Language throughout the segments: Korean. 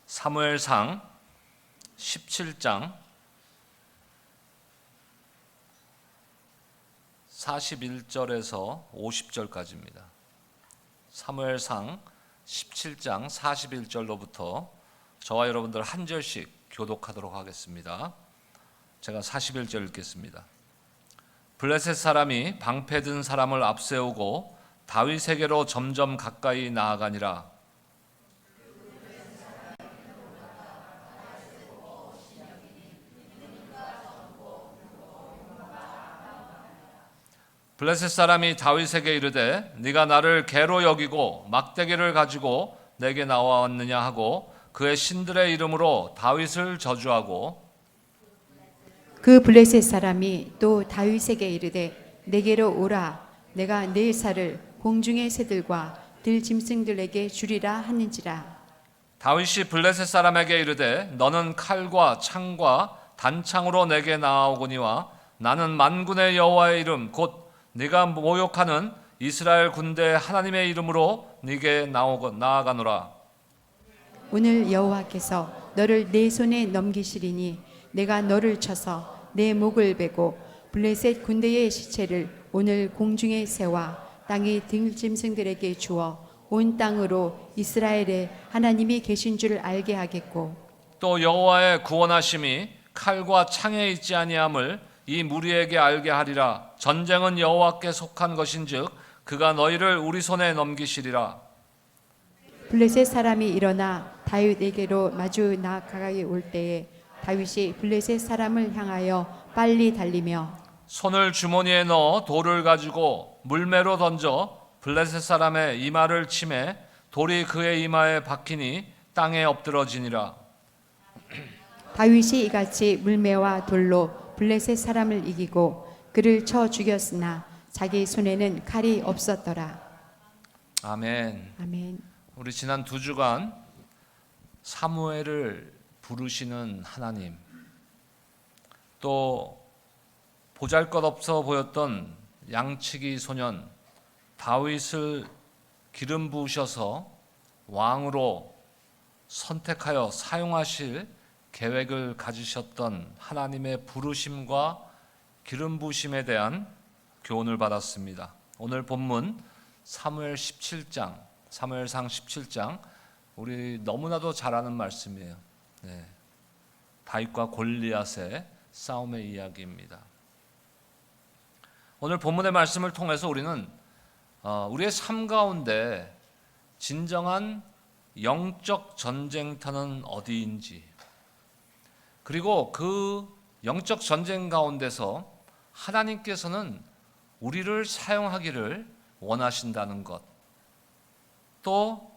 사무엘상 17장 41절에서 50절까지입니다. 사무엘상 17장 41절로부터 저와 여러분들 한 절씩 교독하도록 하겠습니다. 제가 41절 읽겠습니다. 블레셋 사람이 방패든 사람을 앞세우고 다윗에게로 점점 가까이 나아가니라. 블레셋 사람이 다윗에게 이르되 네가 나를 개로 여기고 막대기를 가지고 내게 나와왔느냐 하고 그의 신들의 이름으로 다윗을 저주하고 그 블레셋 사람이 또 다윗에게 이르되 내게로 오라 내가 네 살을 공중의 새들과 들짐승들에게 주리라 하는지라. 다윗이 블레셋 사람에게 이르되 너는 칼과 창과 단창으로 내게 나아오거니와 나는 만군의 여호와의 이름 곧 네가 모욕하는 이스라엘 군대 하나님의 이름으로 네게 나아가노라. 오늘 여호와께서 너를 내 손에 넘기시리니 내가 너를 쳐서 내 목을 베고 블레셋 군대의 시체를 오늘 공중의 새와 땅의 들짐승들에게 주어 온 땅으로 이스라엘의 하나님이 계신 줄 알게 하겠고 또 여호와의 구원하심이 칼과 창에 있지 아니함을 이 무리에게 알게 하리라. 전쟁은 여호와께 속한 것인즉 그가 너희를 우리 손에 넘기시리라. 블레셋 사람이 일어나 다윗에게로 마주 나아가게 올 때에 다윗이 블레셋 사람을 향하여 빨리 달리며 손을 주머니에 넣어 돌을 가지고 물매로 던져 블레셋 사람의 이마를 치매 돌이 그의 이마에 박히니 땅에 엎드러지니라. 다윗이 이같이 물매와 돌로 블레셋 사람을 이기고 그를 쳐 죽였으나 자기 손에는 칼이 없었더라. 아멘. 아멘. 우리 지난 2주간 사무엘을 부르시는 하나님, 또 보잘것없어 보였던 양치기 소년 다윗을 기름 부으셔서 왕으로 선택하여 사용하실 계획을 가지셨던 하나님의 부르심과 기름 부으심에 대한 교훈을 받았습니다. 오늘 본문 사무엘상 17장 우리 너무나도 잘 아는 말씀이에요. 다윗과 골리앗의 싸움의 이야기입니다. 오늘 본문의 말씀을 통해서 우리는 우리의 삶 가운데 진정한 영적 전쟁터는 어디인지, 그리고 그 영적 전쟁 가운데서 하나님께서는 우리를 사용하기를 원하신다는 것, 또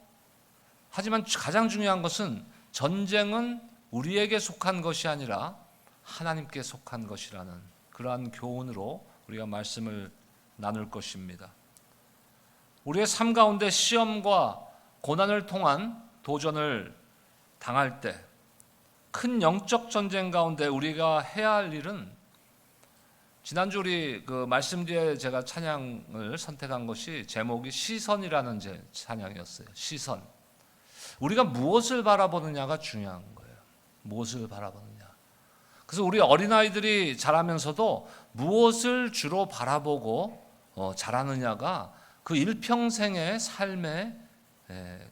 하지만 가장 중요한 것은 전쟁은 우리에게 속한 것이 아니라 하나님께 속한 것이라는 그러한 교훈으로 우리가 말씀을 나눌 것입니다. 우리의 삶 가운데 시험과 고난을 통한 도전을 당할 때 큰 영적 전쟁 가운데 우리가 해야 할 일은, 지난주 우리 그 말씀 뒤에 제가 찬양을 선택한 것이 제목이 시선이라는 찬양이었어요. 시선. 우리가 무엇을 바라보느냐가 중요한 거예요. 무엇을 바라보느냐. 그래서 우리 어린아이들이 자라면서도 무엇을 주로 바라보고 자라느냐가 그 일평생의 삶에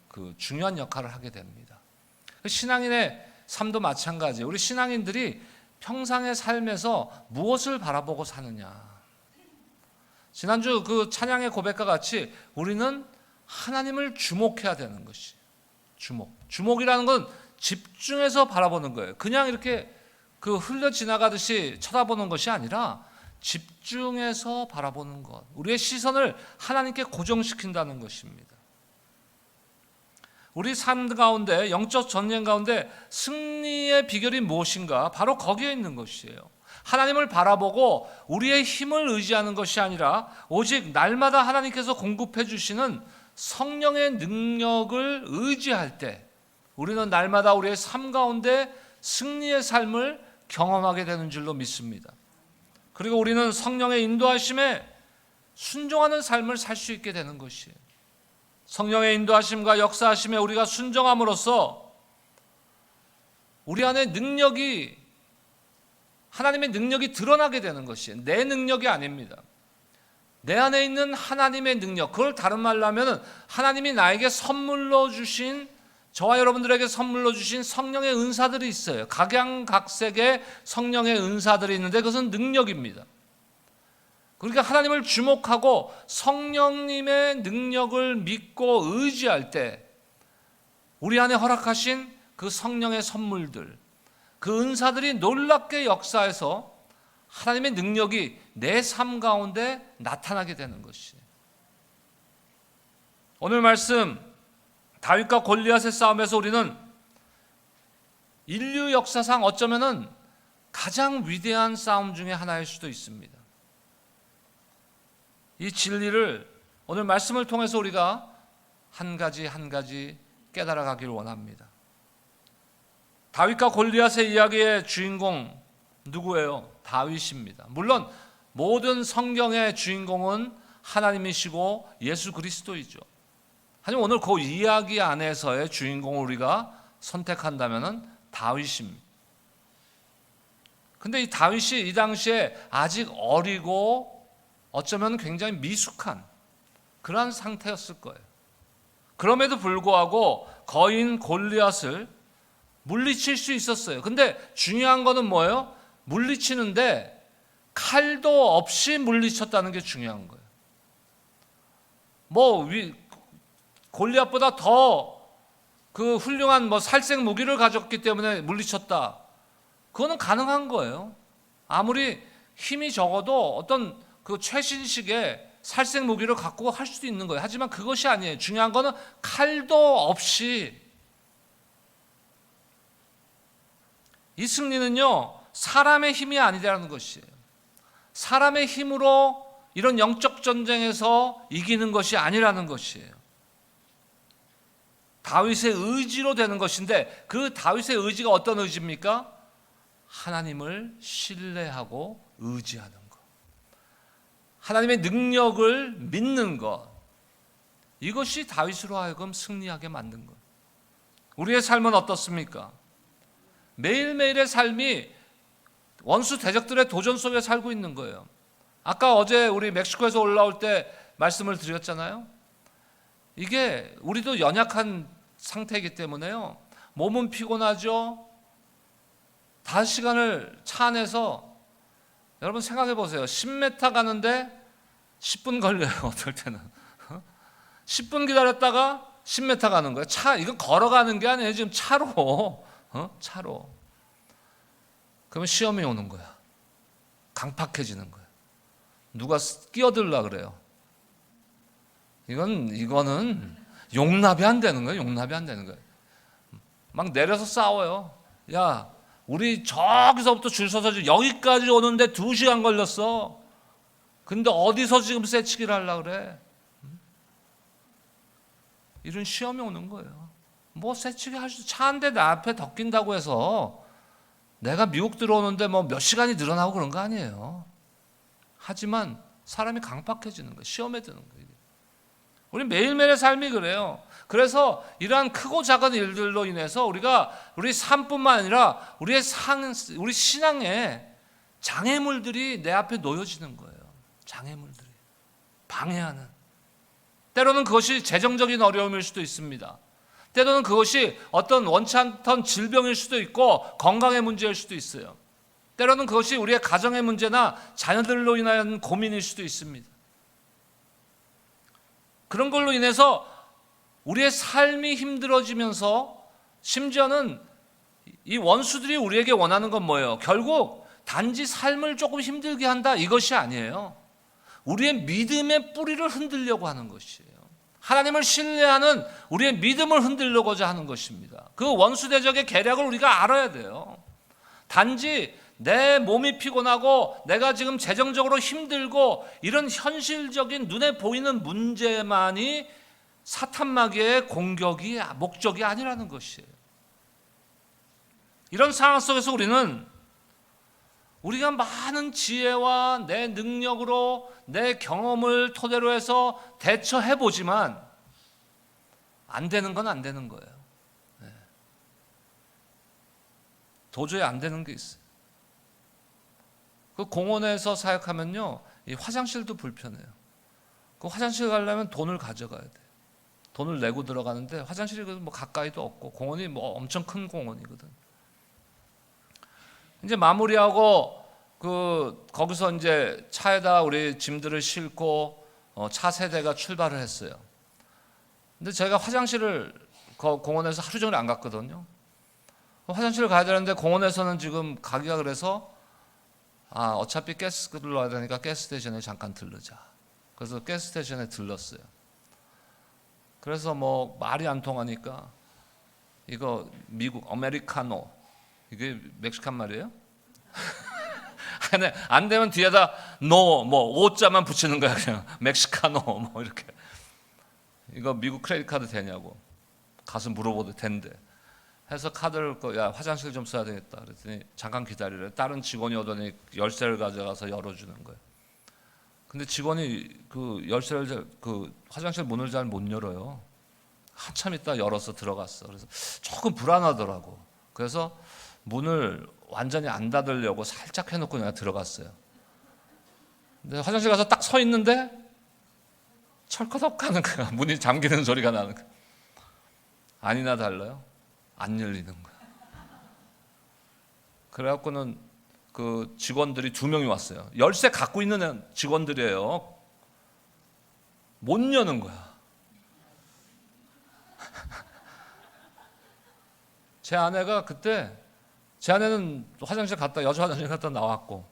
그 중요한 역할을 하게 됩니다. 신앙인의 삶도 마찬가지예요. 우리 신앙인들이 평상의 삶에서 무엇을 바라보고 사느냐. 지난주 그 찬양의 고백과 같이 우리는 하나님을 주목해야 되는 것이 주목이라는 건 집중해서 바라보는 거예요. 그냥 이렇게 그 흘려 지나가듯이 쳐다보는 것이 아니라 집중해서 바라보는 것. 우리의 시선을 하나님께 고정시킨다는 것입니다. 우리 삶 가운데, 영적 전쟁 가운데 승리의 비결이 무엇인가? 바로 거기에 있는 것이에요. 하나님을 바라보고 우리의 힘을 의지하는 것이 아니라 오직 날마다 하나님께서 공급해 주시는 성령의 능력을 의지할 때 우리는 날마다 우리의 삶 가운데 승리의 삶을 경험하게 되는 줄로 믿습니다. 그리고 우리는 성령의 인도하심에 순종하는 삶을 살 수 있게 되는 것이에요. 성령의 인도하심과 역사하심에 우리가 순종함으로써 우리 안에 능력이, 하나님의 능력이 드러나게 되는 것이에요. 내 능력이 아닙니다. 내 안에 있는 하나님의 능력, 그걸 다른 말로 하면 하나님이 나에게 선물로 주신, 저와 여러분들에게 선물로 주신 성령의 은사들이 있어요. 각양각색의 성령의 은사들이 있는데 그것은 능력입니다. 그러니까 하나님을 주목하고 성령님의 능력을 믿고 의지할 때 우리 안에 허락하신 그 성령의 선물들, 그 은사들이 놀랍게 역사해서 하나님의 능력이 내 삶 가운데 나타나게 되는 것이에요. 오늘 말씀 다윗과 골리앗의 싸움에서 우리는 인류 역사상 어쩌면은 가장 위대한 싸움 중에 하나일 수도 있습니다. 이 진리를 오늘 말씀을 통해서 우리가 한 가지 한 가지 깨달아 가기를 원합니다. 다윗과 골리앗의 이야기의 주인공 누구예요? 다윗입니다. 물론 모든 성경의 주인공은 하나님이시고 예수 그리스도이죠. 하지만 오늘 그 이야기 안에서의 주인공을 우리가 선택한다면 다윗입니다. 근데 이 다윗이 이 당시에 아직 어리고 어쩌면 굉장히 미숙한 그러한 상태였을 거예요. 그럼에도 불구하고 거인 골리앗을 물리칠 수 있었어요. 근데 중요한 거는 뭐예요? 물리치는데 칼도 없이 물리쳤다는 게 중요한 거예요. 골리앗보다 더 그 훌륭한 살생 무기를 가졌기 때문에 물리쳤다. 그거는 가능한 거예요. 아무리 힘이 적어도 어떤 그 최신식의 살생 무기를 갖고 할 수도 있는 거예요. 하지만 그것이 아니에요. 중요한 거는 칼도 없이. 이 승리는요, 사람의 힘이 아니라는 것이에요. 사람의 힘으로 이런 영적 전쟁에서 이기는 것이 아니라는 것이에요. 다윗의 의지로 되는 것인데 그 다윗의 의지가 어떤 의지입니까? 하나님을 신뢰하고 의지하는 것. 하나님의 능력을 믿는 것. 이것이 다윗으로 하여금 승리하게 만든 것. 우리의 삶은 어떻습니까? 매일매일의 삶이 원수 대적들의 도전 속에 살고 있는 거예요. 아까 어제 우리 멕시코에서 올라올 때 말씀을 드렸잖아요. 이게 우리도 연약한 상태이기 때문에요. 몸은 피곤하죠. 5시간을 차 안에서 여러분 생각해 보세요. 10m 가는데 10분 걸려요. 어떨 때는 10분 기다렸다가 10m 가는 거예요. 이건 걸어가는 게 아니에요. 지금 차로 그러면 시험이 오는 거야. 강팍해지는 거야. 누가 끼어들라 그래요. 이거는 용납이 안 되는 거예요. 용납이 안 되는 거예요. 막 내려서 싸워요. 야, 우리 저기서부터 줄 서서 여기까지 오는데 2시간 걸렸어. 근데 어디서 지금 새치기를 하려고 그래? 이런 시험이 오는 거예요. 새치기 할 수, 차 한 대 내 앞에 더 낀다고 해서 내가 미국 들어오는데 몇 시간이 늘어나고 그런 거 아니에요. 하지만 사람이 강팍해지는 거예요. 시험에 드는 거예요. 우리 매일매일의 삶이 그래요. 그래서 이러한 크고 작은 일들로 인해서 우리 삶뿐만 아니라 우리 신앙에 장애물들이 내 앞에 놓여지는 거예요. 장애물들이 방해하는. 때로는 그것이 재정적인 어려움일 수도 있습니다. 때로는 그것이 어떤 원치 않던 질병일 수도 있고 건강의 문제일 수도 있어요. 때로는 그것이 우리의 가정의 문제나 자녀들로 인한 고민일 수도 있습니다. 그런 걸로 인해서 우리의 삶이 힘들어지면서 심지어는 이 원수들이 우리에게 원하는 건 뭐예요? 결국 단지 삶을 조금 힘들게 한다, 이것이 아니에요. 우리의 믿음의 뿌리를 흔들려고 하는 것이에요. 하나님을 신뢰하는 우리의 믿음을 흔들려고자 하는 것입니다. 그 원수 대적의 계략을 우리가 알아야 돼요. 단지 내 몸이 피곤하고 내가 지금 재정적으로 힘들고 이런 현실적인 눈에 보이는 문제만이 사탄마귀의 공격이 목적이 아니라는 것이에요. 이런 상황 속에서 우리가 많은 지혜와 내 능력으로 내 경험을 토대로 해서 대처해보지만 안 되는 건 안 되는 거예요. 도저히 안 되는 게 있어요. 그 공원에서 사역하면요, 이 화장실도 불편해요. 그 화장실 가려면 돈을 가져가야 돼. 돈을 내고 들어가는데 화장실이 뭐 가까이도 없고 공원이 뭐 엄청 큰 공원이거든. 이제 마무리하고 거기서 이제 차에다 우리 짐들을 싣고 차 세대가 출발을 했어요. 근데 제가 화장실을 공원에서 하루 종일 안 갔거든요. 화장실을 가야 되는데 공원에서는 지금 가기가 그래서 어차피 가스 들러야 되니까 가스 스테이션에 잠깐 들르자. 그래서 가스 스테이션에 들렀어요. 그래서 뭐 말이 안 통하니까 이거 미국 아메리카노, 이게 멕시칸 말이에요? 안 되면 뒤에다 노 뭐 오자만 붙이는 거야. 그냥 멕시카노 뭐 이렇게. 이거 미국 크레딧 카드 되냐고 가서 물어보도 된대. 해서 카드를 야 화장실 좀 써야 되겠다 그랬더니 잠깐 기다리래. 다른 직원이 오더니 열쇠를 가져가서 열어주는 거예요. 근데 직원이 그 열쇠를 그 화장실 문을 잘 못 열어요. 한참 있다 열어서 들어갔어. 그래서 조금 불안하더라고. 그래서 문을 완전히 안 닫으려고 살짝 해놓고 내가 들어갔어요. 근데 화장실 가서 딱 서 있는데 철커덕 하는 거야. 문이 잠기는 소리가 나는 거야. 아니나 달라요. 안 열리는 거야. 그래갖고는 그 직원들이 2명이 왔어요. 열쇠 갖고 있는 직원들이에요. 못 여는 거야. 제 아내가 그때, 제 아내는 화장실 갔다, 여자 화장실 갔다 나왔고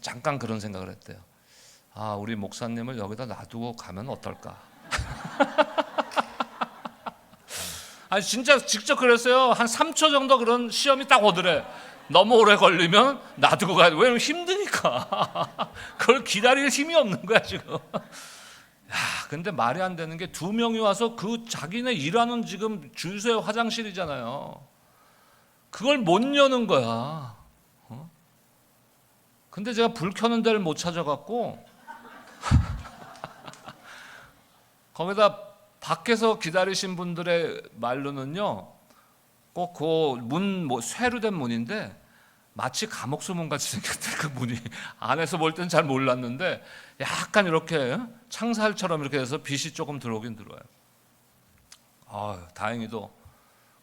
잠깐 그런 생각을 했대요. 우리 목사님을 여기다 놔두고 가면 어떨까? 아니 진짜 직접 그랬어요. 한 3초 정도 그런 시험이 딱 오더래. 너무 오래 걸리면 놔두고 가야 돼. 왜냐면 힘드니까. 그걸 기다릴 힘이 없는 거야 지금. 근데 말이 안 되는 게 2명이 와서 그 자기네 일하는 지금 주유소의 화장실이잖아요. 그걸 못 여는 거야. 근데 제가 불 켜는 데를 못 찾아갖고 거기다 밖에서 기다리신 분들의 말로는요, 꼭 그 문 뭐 쇠로 된 문인데 마치 감옥수문 같이 생겼대. 그 문이 안에서 볼 때는 잘 몰랐는데 약간 이렇게 창살처럼 이렇게 해서 빛이 조금 들어오긴 들어와요. 다행히도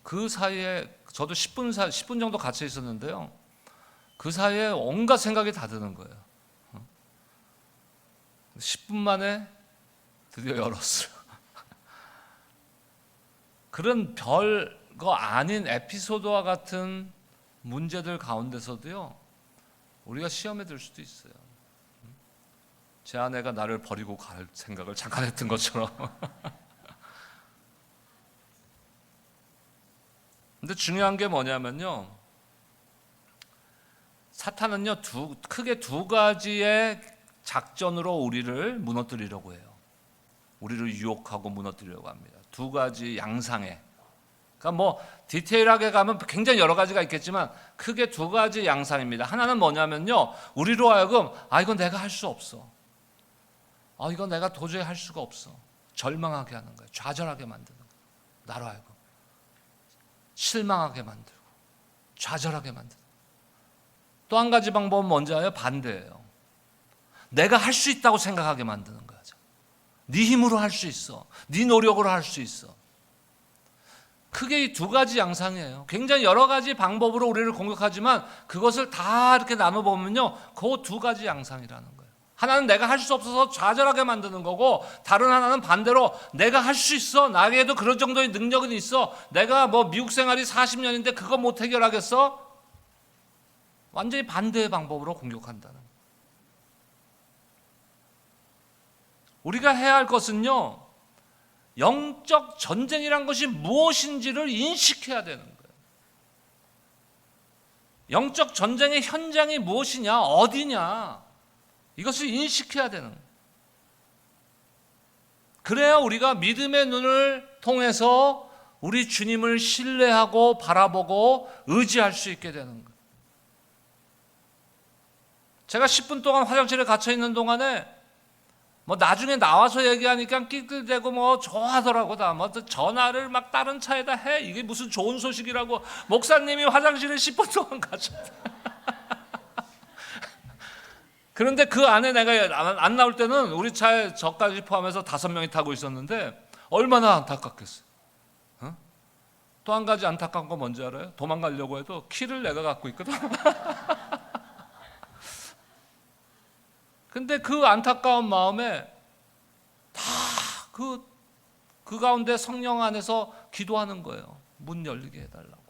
그 사이에 저도 10분 정도 갇혀 있었는데요. 그 사이에 온갖 생각이 다 드는 거예요. 10분 만에 드디어 열었어요. 그런 별거 아닌 에피소드와 같은 문제들 가운데서도요, 우리가 시험에 들 수도 있어요. 제 아내가 나를 버리고 갈 생각을 잠깐 했던 것처럼. 근데 중요한 게 뭐냐면요, 사탄은요 크게 두 가지의 작전으로 우리를 무너뜨리려고 해요. 우리를 유혹하고 무너뜨리려고 합니다. 2가지 양상에. 그러니까 뭐 디테일하게 가면 굉장히 여러 가지가 있겠지만 크게 2가지 양상입니다. 하나는 뭐냐면요, 우리로 하여금 이건 내가 할 수 없어. 이건 내가 도저히 할 수가 없어. 절망하게 하는 거예요. 좌절하게 만드는 거예요. 나로 하여금 실망하게 만들고 좌절하게 만드는 거예요. 또 한 가지 방법은 뭔지 아요? 반대예요. 내가 할 수 있다고 생각하게 만드는 거예요. 네 힘으로 할 수 있어. 네 노력으로 할 수 있어. 크게 이 2가지 양상이에요. 굉장히 여러 가지 방법으로 우리를 공격하지만 그것을 다 이렇게 나눠보면요, 그 2가지 양상이라는 거예요. 하나는 내가 할 수 없어서 좌절하게 만드는 거고, 다른 하나는 반대로 내가 할 수 있어. 나에게도 그런 정도의 능력은 있어. 내가 뭐 미국 생활이 40년인데 그거 못 해결하겠어? 완전히 반대의 방법으로 공격한다는 거예요. 우리가 해야 할 것은요, 영적 전쟁이란 것이 무엇인지를 인식해야 되는 거예요. 영적 전쟁의 현장이 무엇이냐, 어디냐, 이것을 인식해야 되는 거예요. 그래야 우리가 믿음의 눈을 통해서 우리 주님을 신뢰하고 바라보고 의지할 수 있게 되는 거예요. 제가 10분 동안 화장실에 갇혀 있는 동안에 뭐 나중에 나와서 얘기하니까 낄낄대고 뭐 좋아하더라고. 다 뭐 전화를 막 다른 차에다 해. 이게 무슨 좋은 소식이라고. 목사님이 화장실에 10분 동안 가셨다. 그런데 그 안에 내가 안 나올 때는 우리 차에 저까지 포함해서 5명이 타고 있었는데 얼마나 안타깝겠어요. 어? 또 한 가지 안타까운 거 뭔지 알아요? 도망가려고 해도 키를 내가 갖고 있거든. 근데 그 안타까운 마음에 다 그 가운데 성령 안에서 기도하는 거예요. 문 열리게 해달라고.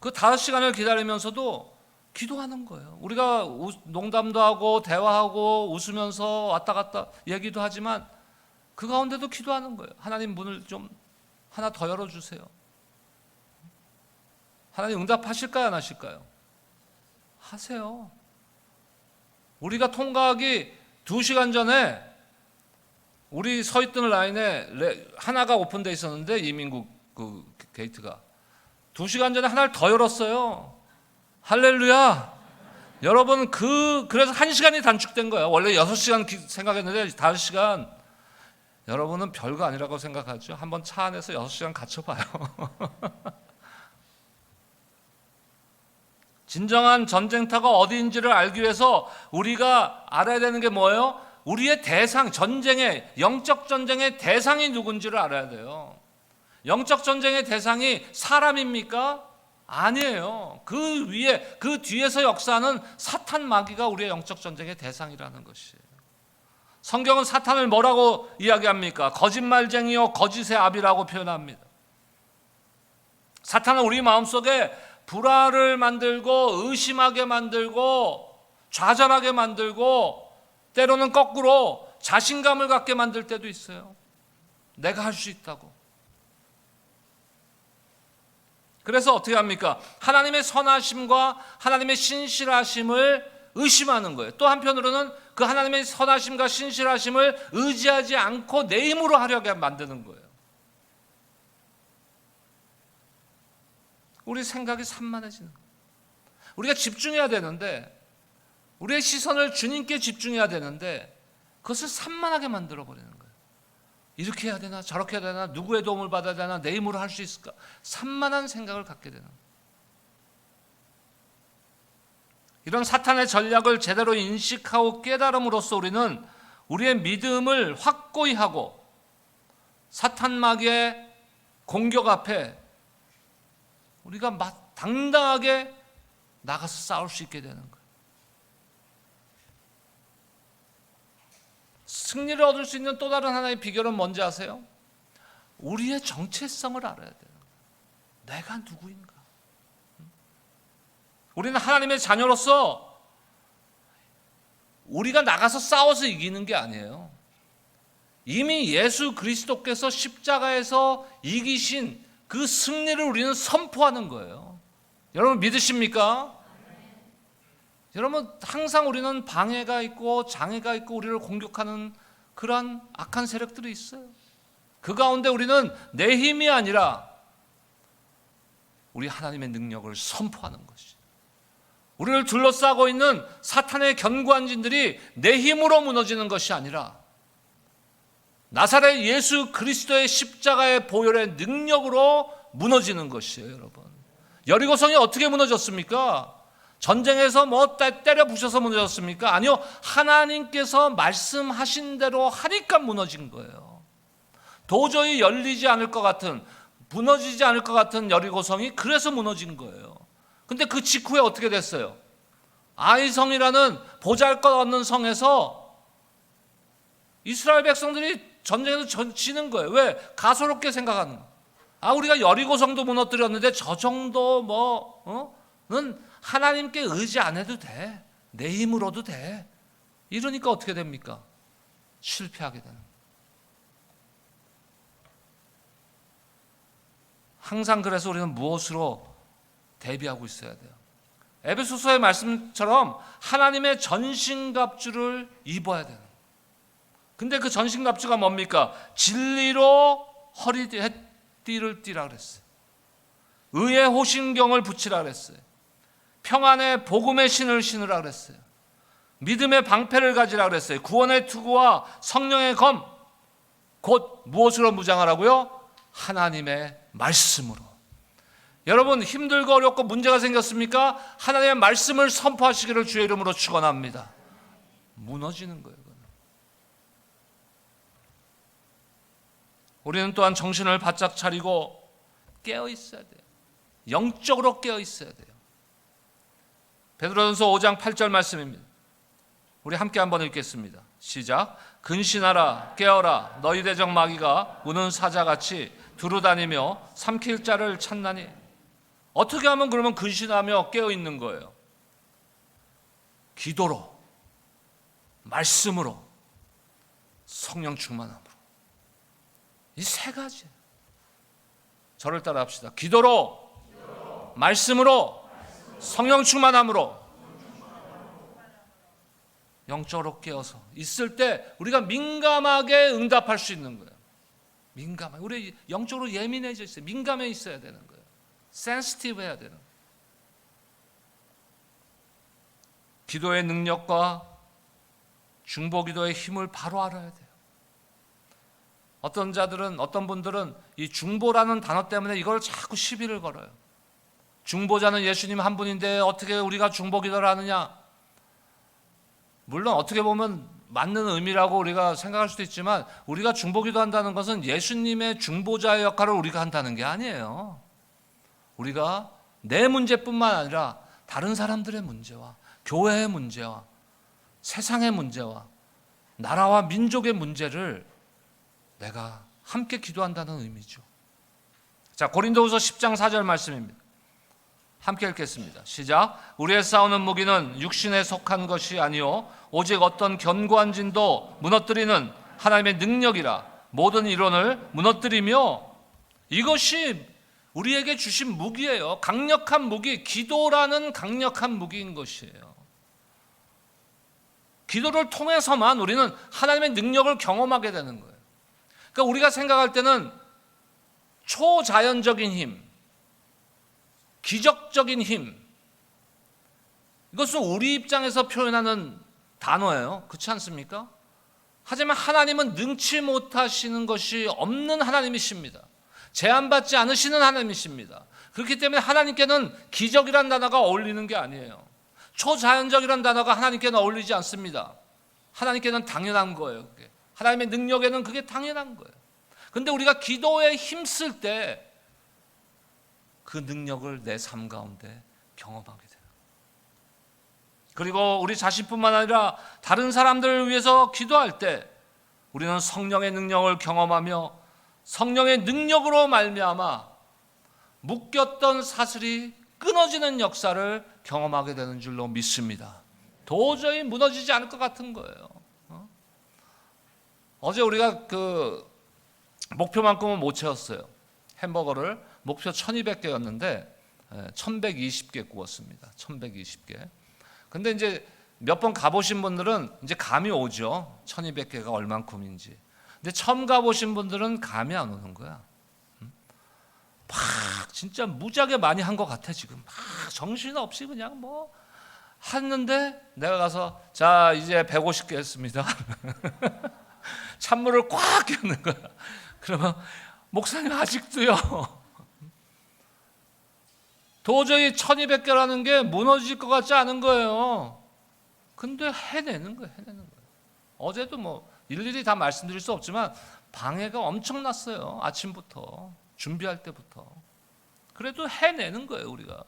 그 5시간을 기다리면서도 기도하는 거예요. 우리가 농담도 하고 대화하고 웃으면서 왔다 갔다 얘기도 하지만 그 가운데도 기도하는 거예요. 하나님 문을 좀 하나 더 열어주세요. 하나님 응답하실까요, 안 하실까요? 하세요. 우리가 통과하기 2시간 전에 우리 서 있던 라인에 하나가 오픈되어 있었는데 이민국 그 게이트가 2시간 전에 하나를 더 열었어요. 할렐루야. 여러분 그래서 1시간이 단축된 거예요. 원래 6시간 생각했는데 5시간. 여러분은 별거 아니라고 생각하죠. 한번 차 안에서 6시간 갇혀봐요. 진정한 전쟁터가 어디인지를 알기 위해서 우리가 알아야 되는 게 뭐예요? 우리의 대상, 영적 전쟁의 대상이 누군지를 알아야 돼요. 영적 전쟁의 대상이 사람입니까? 아니에요. 그 위에, 그 뒤에서 역사하는 사탄 마귀가 우리의 영적 전쟁의 대상이라는 것이에요. 성경은 사탄을 뭐라고 이야기합니까? 거짓말쟁이요 거짓의 아비라고 표현합니다. 사탄은 우리 마음속에 불화를 만들고 의심하게 만들고 좌절하게 만들고 때로는 거꾸로 자신감을 갖게 만들 때도 있어요. 내가 할 수 있다고. 그래서 어떻게 합니까? 하나님의 선하심과 하나님의 신실하심을 의심하는 거예요. 또 한편으로는 그 하나님의 선하심과 신실하심을 의지하지 않고 내 힘으로 하려게 만드는 거예요. 우리 생각이 산만해지는 거예요. 우리가 집중해야 되는데, 우리의 시선을 주님께 집중해야 되는데 그것을 산만하게 만들어버리는 거예요. 이렇게 해야 되나 저렇게 해야 되나 누구의 도움을 받아야 되나 내 힘으로 할 수 있을까, 산만한 생각을 갖게 되는 거예요. 이런 사탄의 전략을 제대로 인식하고 깨달음으로써 우리는 우리의 믿음을 확고히 하고 사탄 마귀의 공격 앞에 우리가 당당하게 나가서 싸울 수 있게 되는 거예요. 승리를 얻을 수 있는 또 다른 하나의 비결은 뭔지 아세요? 우리의 정체성을 알아야 돼요. 내가 누구인가? 우리는 하나님의 자녀로서 우리가 나가서 싸워서 이기는 게 아니에요. 이미 예수 그리스도께서 십자가에서 이기신 그 승리를 우리는 선포하는 거예요. 여러분 믿으십니까? 여러분 항상 우리는 방해가 있고 장애가 있고 우리를 공격하는 그러한 악한 세력들이 있어요. 그 가운데 우리는 내 힘이 아니라 우리 하나님의 능력을 선포하는 것이죠. 우리를 둘러싸고 있는 사탄의 견고한 진들이 내 힘으로 무너지는 것이 아니라 나사렛 예수 그리스도의 십자가의 보혈의 능력으로 무너지는 것이에요. 여러분, 여리고성이 어떻게 무너졌습니까? 전쟁에서 뭐 때려 부셔서 무너졌습니까? 아니요, 하나님께서 말씀하신 대로 하니까 무너진 거예요. 도저히 열리지 않을 것 같은, 무너지지 않을 것 같은 여리고성이 그래서 무너진 거예요. 근데 그 직후에 어떻게 됐어요? 아이성이라는 보잘것없는 성에서 이스라엘 백성들이 전쟁에서 지는 거예요. 왜? 가소롭게 생각하는 거예요. 우리가 여리고성도 무너뜨렸는데 저 정도 는 하나님께 의지 안 해도 돼. 내 힘으로도 돼. 이러니까 어떻게 됩니까? 실패하게 되는 거예요. 항상 그래서 우리는 무엇으로 대비하고 있어야 돼요? 에베소서의 말씀처럼 하나님의 전신갑주를 입어야 돼요. 근데 그 전신갑주가 뭡니까? 진리로 허리띠를 띠라 그랬어요. 의의 호신경을 붙이라 그랬어요. 평안의 복음의 신을 신으라 그랬어요. 믿음의 방패를 가지라 그랬어요. 구원의 투구와 성령의 검, 곧 무엇으로 무장하라고요? 하나님의 말씀으로. 여러분, 힘들고 어렵고 문제가 생겼습니까? 하나님의 말씀을 선포하시기를 주의 이름으로 축원합니다. 무너지는 거예요. 우리는 또한 정신을 바짝 차리고 깨어 있어야 돼요. 영적으로 깨어 있어야 돼요. 베드로전서 5장 8절 말씀입니다. 우리 함께 한번 읽겠습니다. 시작. 근신하라, 깨어라. 너희 대적 마귀가 우는 사자같이 두루다니며 삼킬 자를 찾나니. 어떻게 하면 그러면 근신하며 깨어 있는 거예요? 기도로, 말씀으로, 성령 충만함으로. 이 세 가지. 저를 따라 합시다. 기도로, 말씀으로, 성령 충만함으로. 영적으로 깨어서 있을 때 우리가 민감하게 응답할 수 있는 거예요. 민감하게. 우리 영적으로 예민해져 있어요. 민감해 있어야 되는 거예요. 센시티브 해야 되는 거예요. 기도의 능력과 중보기도의 힘을 바로 알아야 돼요. 어떤 분들은 이 중보라는 단어 때문에 이걸 자꾸 시비를 걸어요. 중보자는 예수님 한 분인데 어떻게 우리가 중보기도를 하느냐? 물론 어떻게 보면 맞는 의미라고 우리가 생각할 수도 있지만, 우리가 중보기도 한다는 것은 예수님의 중보자의 역할을 우리가 한다는 게 아니에요. 우리가 내 문제뿐만 아니라 다른 사람들의 문제와 교회의 문제와 세상의 문제와 나라와 민족의 문제를 내가 함께 기도한다는 의미죠. 자, 고린도후서 10장 4절 말씀입니다. 함께 읽겠습니다. 시작. 우리의 싸우는 무기는 육신에 속한 것이 아니요 오직 어떤 견고한 진도 무너뜨리는 하나님의 능력이라. 모든 이론을 무너뜨리며. 이것이 우리에게 주신 무기예요. 강력한 무기, 기도라는 강력한 무기인 것이에요. 기도를 통해서만 우리는 하나님의 능력을 경험하게 되는 거예요. 그러니까 우리가 생각할 때는 초자연적인 힘, 기적적인 힘, 이것은 우리 입장에서 표현하는 단어예요. 그렇지 않습니까? 하지만 하나님은 능치 못하시는 것이 없는 하나님이십니다. 제한받지 않으시는 하나님이십니다. 그렇기 때문에 하나님께는 기적이란 단어가 어울리는 게 아니에요. 초자연적이란 단어가 하나님께는 어울리지 않습니다. 하나님께는 당연한 거예요. 그게. 하나님의 능력에는 그게 당연한 거예요. 그런데 우리가 기도에 힘쓸 때 그 능력을 내 삶 가운데 경험하게 돼요. 그리고 우리 자신뿐만 아니라 다른 사람들을 위해서 기도할 때 우리는 성령의 능력을 경험하며 성령의 능력으로 말미암아 묶였던 사슬이 끊어지는 역사를 경험하게 되는 줄로 믿습니다. 도저히 무너지지 않을 것 같은 거예요. 어제 우리가 그 목표만큼은 못 채웠어요. 햄버거를 목표 1200개였는데 1120개 구웠습니다. 1120개. 근데 이제 몇 번 가보신 분들은 이제 감이 오죠. 1200개가 얼만큼인지. 근데 처음 가보신 분들은 감이 안 오는 거야. 막 진짜 무지하게 많이 한 것 같아 지금. 막 정신없이 그냥 뭐 했는데 내가 가서 자 이제 150개 했습니다. 찬물을 꽉 껴는 거야. 그러면 목사님 아직도요. 도저히 1200개라는 게 무너질 것 같지 않은 거예요. 근데 해내는 거예요. 어제도 뭐 일일이 다 말씀드릴 수 없지만 방해가 엄청났어요. 아침부터 준비할 때부터. 그래도 해내는 거예요. 우리가.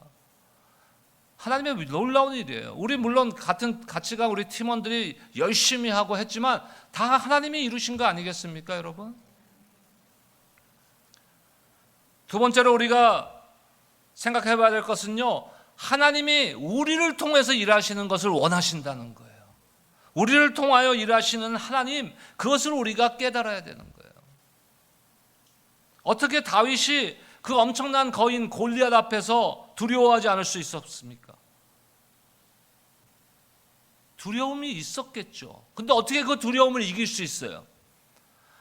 하나님의 놀라운 일이에요. 우리 물론 같이 간 우리 팀원들이 열심히 하고 했지만 다 하나님이 이루신 거 아니겠습니까, 여러분? 두 번째로 우리가 생각해 봐야 될 것은요, 하나님이 우리를 통해서 일하시는 것을 원하신다는 거예요. 우리를 통하여 일하시는 하나님, 그것을 우리가 깨달아야 되는 거예요. 어떻게 다윗이 그 엄청난 거인 골리앗 앞에서 두려워하지 않을 수 있었습니까? 두려움이 있었겠죠. 근데 어떻게 그 두려움을 이길 수 있어요?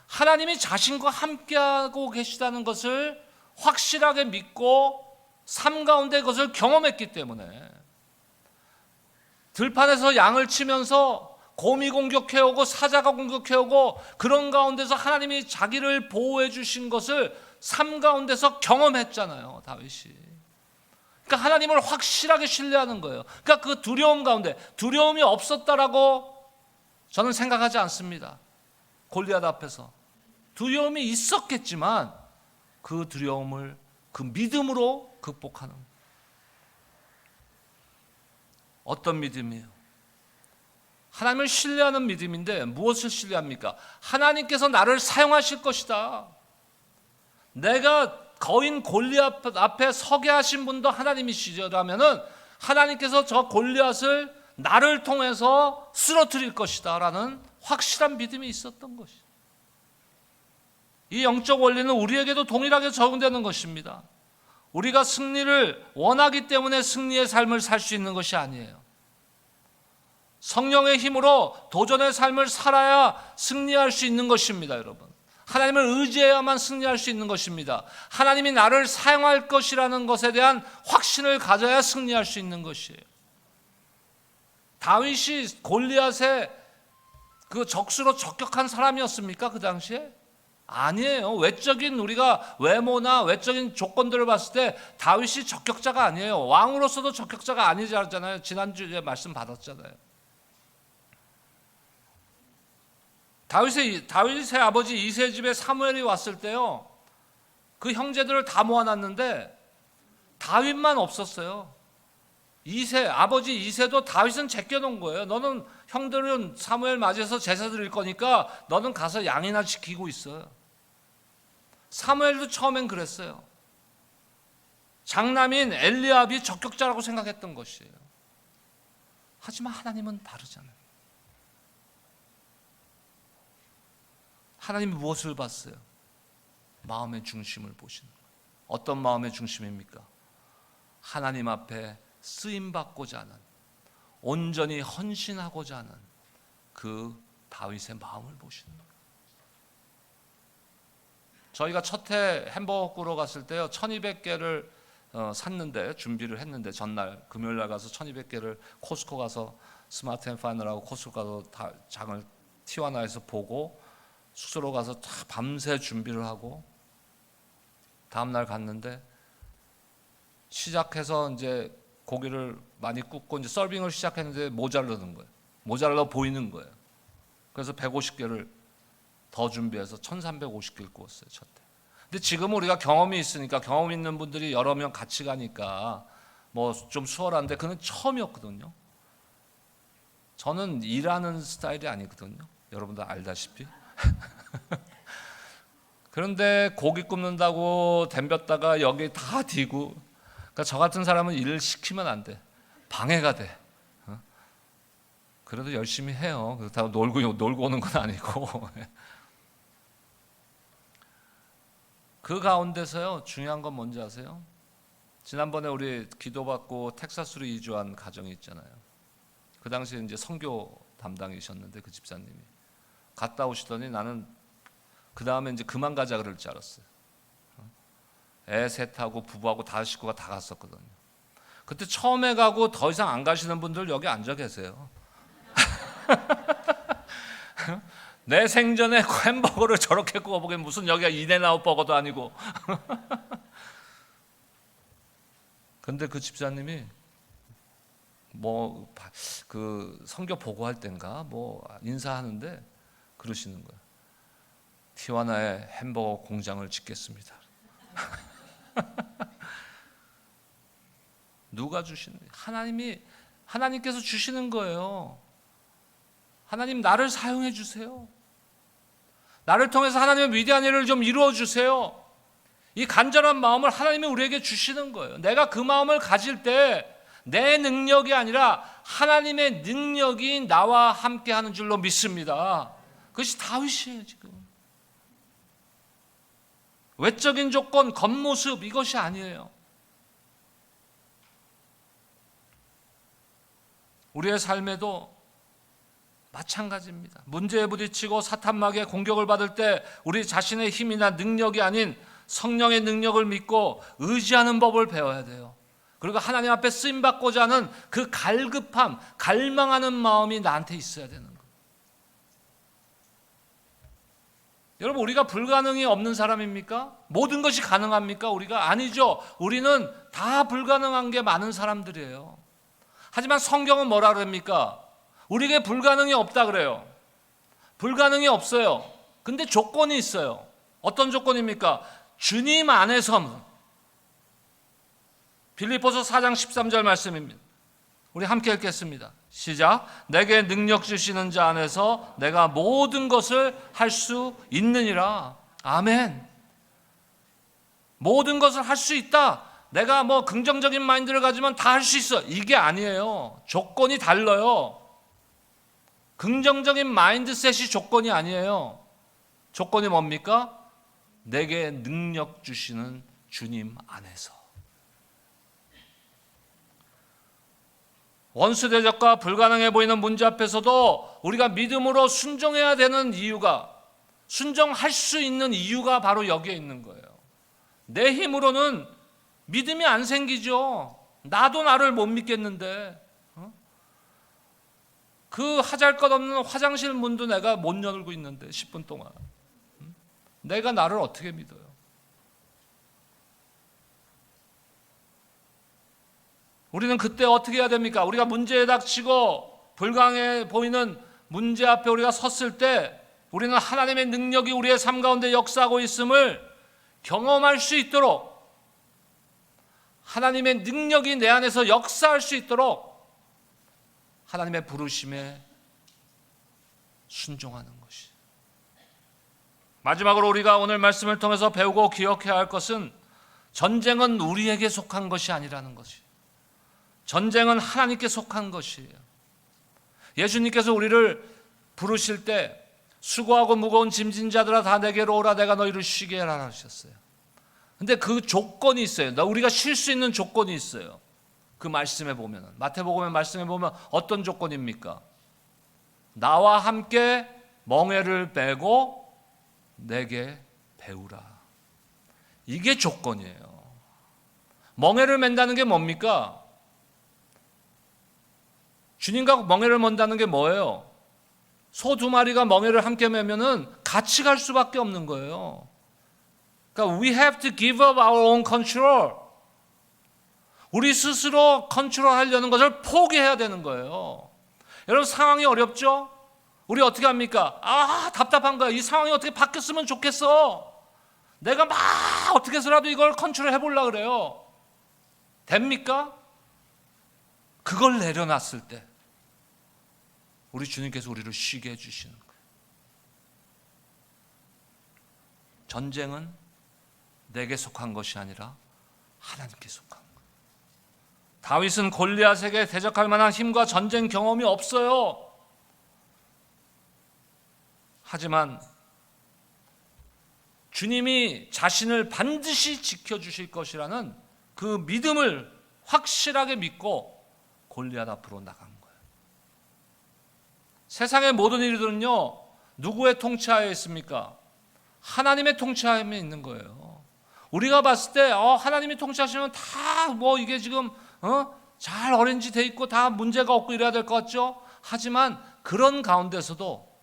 하나님이 자신과 함께하고 계시다는 것을 확실하게 믿고 삶 가운데 그것을 경험했기 때문에. 들판에서 양을 치면서 곰이 공격해오고 사자가 공격해오고 그런 가운데서 하나님이 자기를 보호해 주신 것을 삶 가운데서 경험했잖아요, 다윗이. 그러니까 하나님을 확실하게 신뢰하는 거예요. 그러니까 그 두려움 가운데 두려움이 없었다라고 저는 생각하지 않습니다. 골리앗 앞에서 두려움이 있었겠지만 그 두려움을 그 믿음으로 극복하는, 어떤 믿음이에요? 하나님을 신뢰하는 믿음인데 무엇을 신뢰합니까? 하나님께서 나를 사용하실 것이다. 내가 거인 골리앗 앞에 서게 하신 분도 하나님이시라면은 하나님께서 저 골리앗을 나를 통해서 쓰러뜨릴 것이다 라는 확실한 믿음이 있었던 것이죠. 이 영적 원리는 우리에게도 동일하게 적용되는 것입니다. 우리가 승리를 원하기 때문에 승리의 삶을 살 수 있는 것이 아니에요. 성령의 힘으로 도전의 삶을 살아야 승리할 수 있는 것입니다, 여러분. 하나님을 의지해야만 승리할 수 있는 것입니다. 하나님이 나를 사용할 것이라는 것에 대한 확신을 가져야 승리할 수 있는 것이에요. 다윗이 골리앗의 그 적수로 적격한 사람이었습니까, 그 당시에? 아니에요. 외적인 우리가 외모나 외적인 조건들을 봤을 때 다윗이 적격자가 아니에요. 왕으로서도 적격자가 아니잖아요. 지난주에 말씀 받았잖아요. 다윗의 아버지 이세 집에 사무엘이 왔을 때요, 그 형제들을 다 모아놨는데 다윗만 없었어요. 아버지 이세도 다윗은 제껴놓은 거예요. 너는 형들은 사무엘 맞이해서 제사 드릴 거니까 너는 가서 양이나 지키고 있어요. 사무엘도 처음엔 그랬어요. 장남인 엘리압이 적격자라고 생각했던 것이에요. 하지만 하나님은 다르잖아요. 하나님이 무엇을 봤어요? 마음의 중심을 보시는 거예요. 어떤 마음의 중심입니까? 하나님 앞에 쓰임받고자 하는, 온전히 헌신하고자 하는 그 다윗의 마음을 보시는 거예요. 저희가 첫 해 햄버거 구러 갔을 때요, 1200개를 샀는데, 준비를 했는데, 전날 금요일 날 가서 1200개를 코스코 가서 스마트 앤 파이널하고 코스코 가서 다 장을 티와나에서 보고 숙소로 가서 다 밤새 준비를 하고 다음날 갔는데, 시작해서 이제 고기를 많이 굽고 이제 서빙을 시작했는데 모자르는 거예요. 모자라 보이는 거예요. 그래서 150개를 더 준비해서 1350개를 구웠어요, 첫 해. 근데 지금은 우리가 경험이 있으니까, 경험 있는 분들이 여러 명 같이 가니까 뭐 좀 수월한데, 그는 처음이었거든요. 저는 일하는 스타일이 아니거든요. 여러분들 알다시피. 그런데 고기 굽는다고 덤볐다가 여기 다 디고, 그러니까 저 같은 사람은 일을 시키면 안 돼. 방해가 돼. 그래도 열심히 해요. 그렇다고 놀고 오는 건 아니고. 그 가운데서요, 중요한 건 뭔지 아세요? 지난번에 우리 기도받고 텍사스로 이주한 가정이 있잖아요. 그 당시에 이제 선교 담당이셨는데 그 집사님이 갔다 오시더니 나는 그 다음에 이제 그만 가자 그럴 줄 알았어요. 애 셋하고 부부하고 다 식구가 다 갔었거든요. 그때 처음에 가고 더 이상 안 가시는 분들 여기 앉아 계세요. 내 생전에 햄버거를 저렇게 구워보긴, 무슨 여기가 인앤아웃 버거도 아니고. 근데 그 집사님이 뭐 그 선교 보고할 땐가 뭐 인사하는데 그러시는 거예요. 티와나에 햄버거 공장을 짓겠습니다. 누가 주시는 거예요? 하나님께서 주시는 거예요. 하나님, 나를 사용해 주세요. 나를 통해서 하나님의 위대한 일을 좀 이루어 주세요. 이 간절한 마음을 하나님이 우리에게 주시는 거예요. 내가 그 마음을 가질 때 내 능력이 아니라 하나님의 능력이 나와 함께 하는 줄로 믿습니다. 그것이 다윗이에요, 지금. 외적인 조건, 겉모습, 이것이 아니에요. 우리의 삶에도 마찬가지입니다. 문제에 부딪히고 사탄마귀의 공격을 받을 때 우리 자신의 힘이나 능력이 아닌 성령의 능력을 믿고 의지하는 법을 배워야 돼요. 그리고 하나님 앞에 쓰임받고자 하는 그 갈급함, 갈망하는 마음이 나한테 있어야 되는 거예요. 여러분, 우리가 불가능이 없는 사람입니까? 모든 것이 가능합니까? 우리가 아니죠. 우리는 다 불가능한 게 많은 사람들이에요. 하지만 성경은 뭐라 그럽니까? 우리에게 불가능이 없다 그래요. 불가능이 없어요. 근데 조건이 있어요. 어떤 조건입니까? 주님 안에서. 빌립보서 4장 13절 말씀입니다. 우리 함께 읽겠습니다. 시작. 내게 능력 주시는 자 안에서 내가 모든 것을 할 수 있느니라. 아멘. 모든 것을 할 수 있다. 내가 뭐 긍정적인 마인드를 가지면 다 할 수 있어. 이게 아니에요. 조건이 달라요. 긍정적인 마인드셋이 조건이 아니에요. 조건이 뭡니까? 내게 능력 주시는 주님 안에서. 원수 대적과 불가능해 보이는 문제 앞에서도 우리가 믿음으로 순종해야 되는 이유가, 순종할 수 있는 이유가 바로 여기에 있는 거예요. 내 힘으로는 믿음이 안 생기죠. 나도 나를 못 믿겠는데, 그 하잘것없는 화장실 문도 내가 못 열고 있는데 10분 동안 내가 나를 어떻게 믿어요? 우리는 그때 어떻게 해야 됩니까? 우리가 문제에 닥치고 불가능해 보이는 문제 앞에 우리가 섰을 때 우리는 하나님의 능력이 우리의 삶 가운데 역사하고 있음을 경험할 수 있도록, 하나님의 능력이 내 안에서 역사할 수 있도록 하나님의 부르심에 순종하는 것이. 마지막으로 우리가 오늘 말씀을 통해서 배우고 기억해야 할 것은 전쟁은 우리에게 속한 것이 아니라는 것이. 전쟁은 하나님께 속한 것이에요. 예수님께서 우리를 부르실 때 수고하고 무거운 짐진 자들아 다 내게로 오라 내가 너희를 쉬게 하라 하셨어요. 근데 그 조건이 있어요. 우리가 쉴 수 있는 조건이 있어요. 그 말씀에 보면, 마태복음의 말씀에 보면 어떤 조건입니까? 나와 함께 멍에를 메고 내게 배우라. 이게 조건이에요. 멍에를 맨다는 게 뭡니까? 주님과 멍에를 맨다는 게 뭐예요? 소 2마리가 멍에를 함께 매면은 같이 갈 수밖에 없는 거예요. 그러니까 we have to give up our own control. 우리 스스로 컨트롤하려는 것을 포기해야 되는 거예요. 여러분, 상황이 어렵죠? 우리 어떻게 합니까? 답답한 거야. 이 상황이 어떻게 바뀌었으면 좋겠어. 내가 막 어떻게 해서라도 이걸 컨트롤해 보려고 그래요. 됩니까? 그걸 내려놨을 때 우리 주님께서 우리를 쉬게 해주시는 거예요. 전쟁은 내게 속한 것이 아니라 하나님께 속한 거예요. 다윗은 골리앗에게 대적할 만한 힘과 전쟁 경험이 없어요. 하지만 주님이 자신을 반드시 지켜주실 것이라는 그 믿음을 확실하게 믿고 골리앗 앞으로 나간 거예요. 세상의 모든 일들은요, 누구의 통치하에 있습니까? 하나님의 통치하에 있는 거예요. 우리가 봤을 때 하나님이 통치하시면 다 뭐 이게 지금 잘 어렌지 돼 있고 다 문제가 없고 이래야 될 것 같죠? 하지만 그런 가운데서도,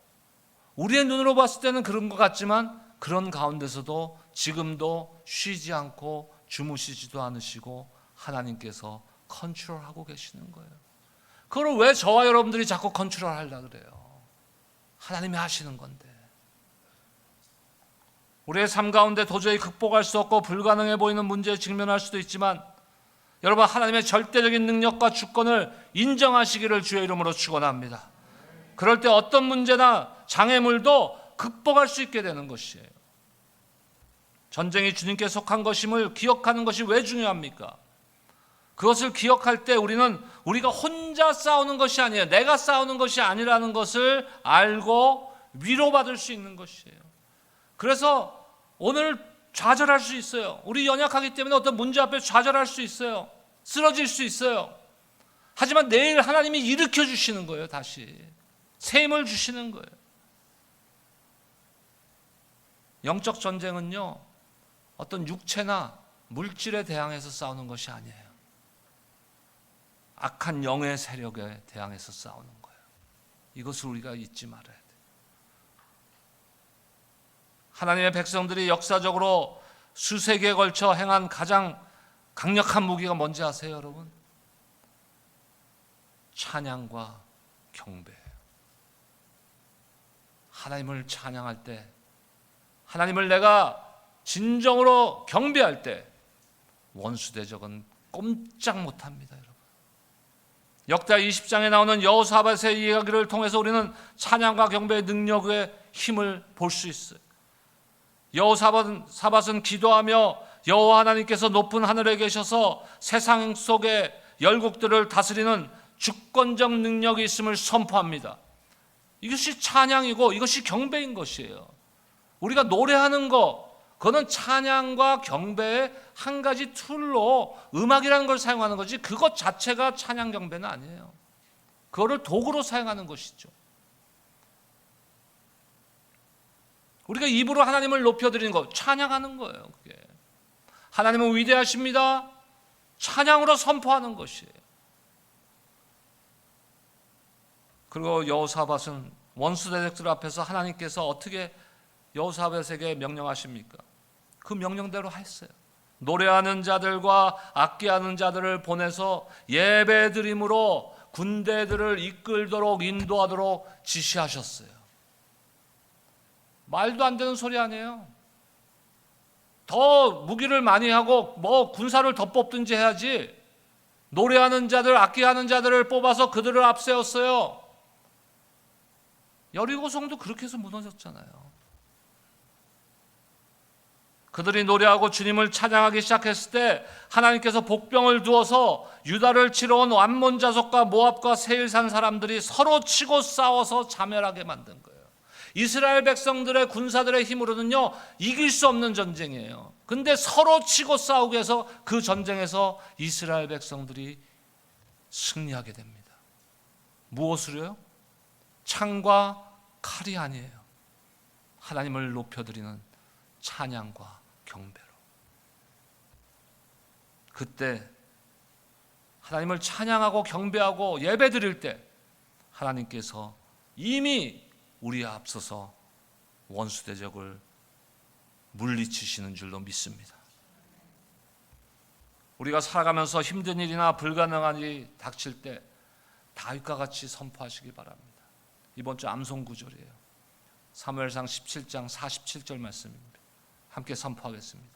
우리의 눈으로 봤을 때는 그런 것 같지만 그런 가운데서도 지금도 쉬지 않고 주무시지도 않으시고 하나님께서 컨트롤하고 계시는 거예요. 그걸 왜 저와 여러분들이 자꾸 컨트롤하려고 그래요? 하나님이 하시는 건데. 우리의 삶 가운데 도저히 극복할 수 없고 불가능해 보이는 문제에 직면할 수도 있지만, 여러분, 하나님의 절대적인 능력과 주권을 인정하시기를 주의 이름으로 축원합니다. 그럴 때 어떤 문제나 장애물도 극복할 수 있게 되는 것이에요. 전쟁이 주님께 속한 것임을 기억하는 것이 왜 중요합니까? 그것을 기억할 때 우리가 혼자 싸우는 것이 아니에요. 내가 싸우는 것이 아니라는 것을 알고 위로받을 수 있는 것이에요. 그래서 오늘 좌절할 수 있어요. 우리 연약하기 때문에 어떤 문제 앞에 좌절할 수 있어요. 쓰러질 수 있어요. 하지만 내일 하나님이 일으켜 주시는 거예요. 다시 새 힘을 주시는 거예요. 영적 전쟁은요, 어떤 육체나 물질에 대항해서 싸우는 것이 아니에요. 악한 영의 세력에 대항해서 싸우는 거예요. 이것을 우리가 잊지 말아야 돼요. 하나님의 백성들이 역사적으로 수세기에 걸쳐 행한 가장 강력한 무기가 뭔지 아세요, 여러분? 찬양과 경배예요. 하나님을 찬양할 때, 하나님을 내가 진정으로 경배할 때 원수 대적은 꼼짝 못합니다, 여러분. 역대 20장에 나오는 여호사밧의 이야기를 통해서 우리는 찬양과 경배의 능력의 힘을 볼 수 있어요. 여호사밧은 기도하며 여호와 하나님께서 높은 하늘에 계셔서 세상 속의 열국들을 다스리는 주권적 능력이 있음을 선포합니다. 이것이 찬양이고 이것이 경배인 것이에요. 우리가 노래하는 거, 그거는 찬양과 경배의 한 가지 툴로 음악이라는 걸 사용하는 거지 그것 자체가 찬양 경배는 아니에요. 그거를 도구로 사용하는 것이죠. 우리가 입으로 하나님을 높여드리는 거, 찬양하는 거예요. 그게. 하나님은 위대하십니다. 찬양으로 선포하는 것이에요. 그리고 여호사밧은 원수 대적들 앞에서 하나님께서 어떻게 여호사밧에게 명령하십니까? 그 명령대로 했어요. 노래하는 자들과 악기하는 자들을 보내서 예배드림으로 군대들을 이끌도록 인도하도록 지시하셨어요. 말도 안 되는 소리 아니에요. 더 무기를 많이 하고 군사를 더 뽑든지 해야지. 노래하는 자들, 악기하는 자들을 뽑아서 그들을 앞세웠어요. 여리고성도 그렇게 해서 무너졌잖아요. 그들이 노래하고 주님을 찬양하기 시작했을 때 하나님께서 복병을 두어서 유다를 치러 온 암몬 자손과 모압과 세일산 사람들이 서로 치고 싸워서 자멸하게 만든 거예요. 이스라엘 백성들의 군사들의 힘으로는요 이길 수 없는 전쟁이에요. 근데 서로 치고 싸우게 해서 그 전쟁에서 이스라엘 백성들이 승리하게 됩니다. 무엇으로요? 창과 칼이 아니에요. 하나님을 높여드리는 찬양과 경배로. 그때 하나님을 찬양하고 경배하고 예배드릴 때 하나님께서 이미 우리에 앞서서 원수 대적을 물리치시는 줄로 믿습니다. 우리가 살아가면서 힘든 일이나 불가능한 일이 닥칠 때 다윗과 같이 선포하시기 바랍니다. 이번 주 암송 구절이에요. 사무엘상 17장 47절 말씀입니다. 함께 선포하겠습니다.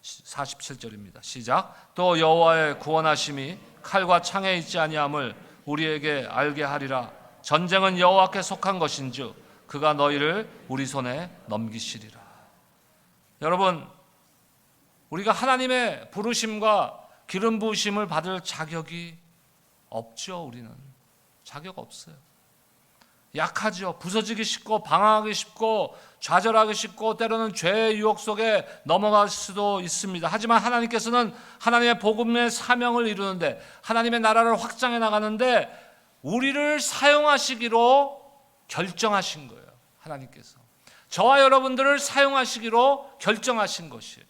47절입니다. 시작. 또 여호와의 구원하심이 칼과 창에 있지 아니함을 우리에게 알게 하리라. 전쟁은 여호와께 속한 것인즉 그가 너희를 우리 손에 넘기시리라. 여러분, 우리가 하나님의 부르심과 기름 부으심을 받을 자격이 없죠. 우리는 자격 없어요. 약하죠. 부서지기 쉽고 방황하기 쉽고 좌절하기 쉽고 때로는 죄의 유혹 속에 넘어갈 수도 있습니다. 하지만 하나님께서는 하나님의 복음의 사명을 이루는데 하나님의 나라를 확장해 나가는데 우리를 사용하시기로 결정하신 거예요. 하나님께서 저와 여러분들을 사용하시기로 결정하신 것이에요.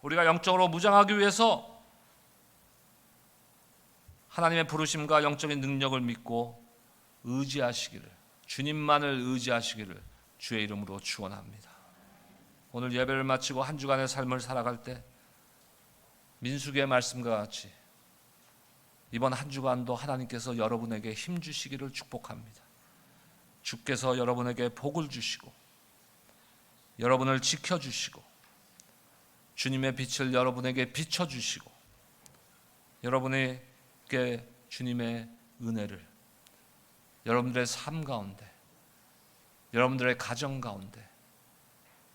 우리가 영적으로 무장하기 위해서 하나님의 부르심과 영적인 능력을 믿고 의지하시기를, 주님만을 의지하시기를 주의 이름으로 축원합니다. 오늘 예배를 마치고 한 주간의 삶을 살아갈 때 민수기의 말씀과 같이 이번 한 주간도 하나님께서 여러분에게 힘 주시기를 축복합니다. 주께서 여러분에게 복을 주시고 여러분을 지켜주시고 주님의 빛을 여러분에게 비춰주시고 여러분에게 주님의 은혜를 여러분들의 삶 가운데, 여러분들의 가정 가운데,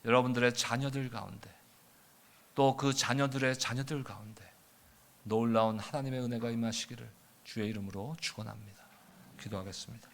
여러분들의 자녀들 가운데, 또 그 자녀들의 자녀들 가운데 놀라운 하나님의 은혜가 임하시기를 주의 이름으로 축원합니다. 기도하겠습니다.